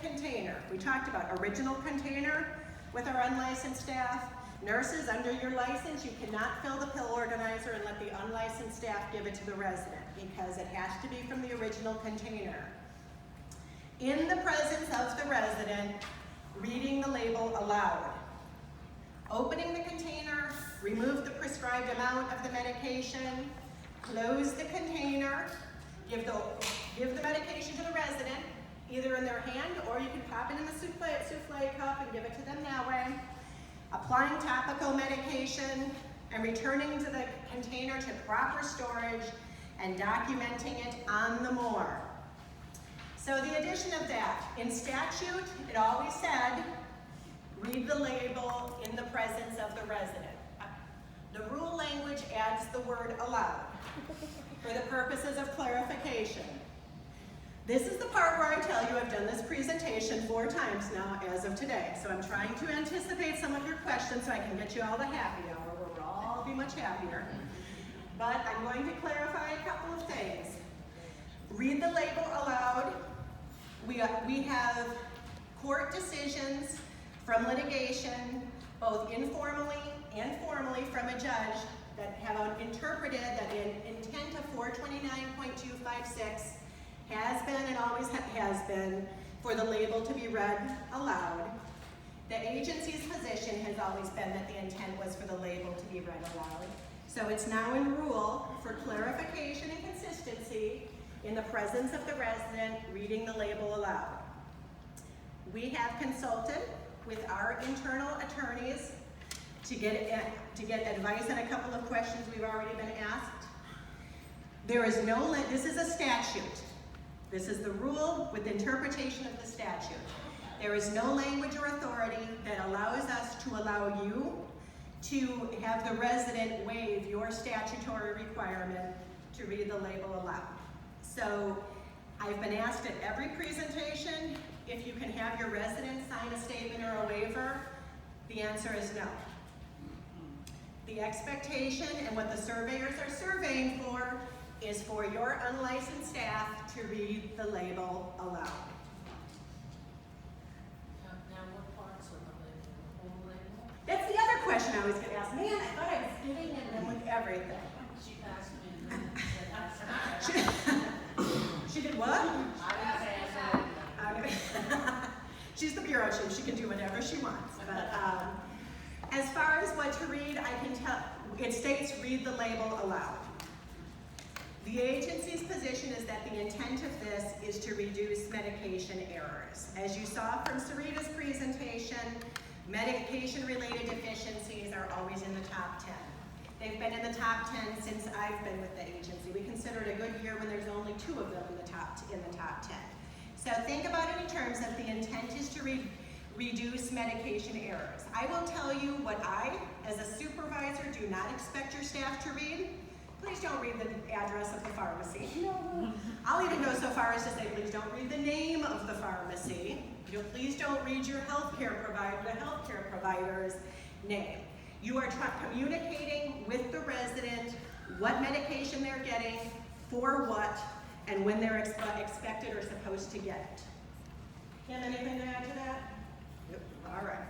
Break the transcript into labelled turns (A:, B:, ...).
A: container. We talked about original container with our unlicensed staff. Nurses, under your license, you cannot fill the pill organizer and let the unlicensed staff give it to the resident because it has to be from the original container. In the presence of the resident, reading the label aloud. Opening the container, remove the prescribed amount of the medication, close the container, give the medication to the resident, either in their hand or you can pop it in the souffle cup and give it to them that way. Applying topical medication and returning to the container to proper storage and documenting it on the MOR. So the addition of that, in statute, it always said, read the label in the presence of the resident. The rule language adds the word aloud for the purposes of clarification. This is the part where I tell you I've done this presentation 4 times now as of today. So I'm trying to anticipate some of your questions so I can get you all the happy hour where we'll all be much happier. But I'm going to clarify a couple of things. Read the label aloud. We have court decisions from litigation, both informally and formally from a judge that have interpreted that the intent of 429.256 has been and always has been for the label to be read aloud. The agency's position has always been that the intent was for the label to be read aloud. So it's now in rule for clarification and consistency in the presence of the resident reading the label aloud. We have consulted with our internal attorneys to get advice on a couple of questions we've already been asked. There is no, this is a statute. This is the rule with interpretation of the statute. There is no language or authority that allows us to allow you to have the resident waive your statutory requirement to read the label aloud. So I've been asked at every presentation if you can have your resident sign a statement or a waiver. The answer is no. The expectation and what the surveyors are surveying for is for your unlicensed staff to read the label aloud.
B: Now what parts of the label? The whole label?
A: That's the other question I was going to ask. Man, I thought I was getting in them with everything.
B: She asked me to do it.
A: She did what?
B: I didn't say that.
A: She's the bureau chief. She can do whatever she wants. But as far as what to read, I can tell, it states read the label aloud. The agency's position is that the intent of this is to reduce medication errors. As you saw from Sarita's presentation, medication-related deficiencies are always in the top 10. They've been in the top 10 since I've been with the agency. We consider it a good year when there's only 2 of them in the top 10. So think about it in terms of the intent is to reduce medication errors. I will tell you what I, as a supervisor, do not expect your staff to read. Please don't read the address of the pharmacy. I'll even go so far as to say, please don't read the name of the pharmacy. Please don't read your healthcare provider, the healthcare provider's name. You are communicating with the resident what medication they're getting, for what, and when they're expected or supposed to get it. Kim, anything to add to that? Yep. All right.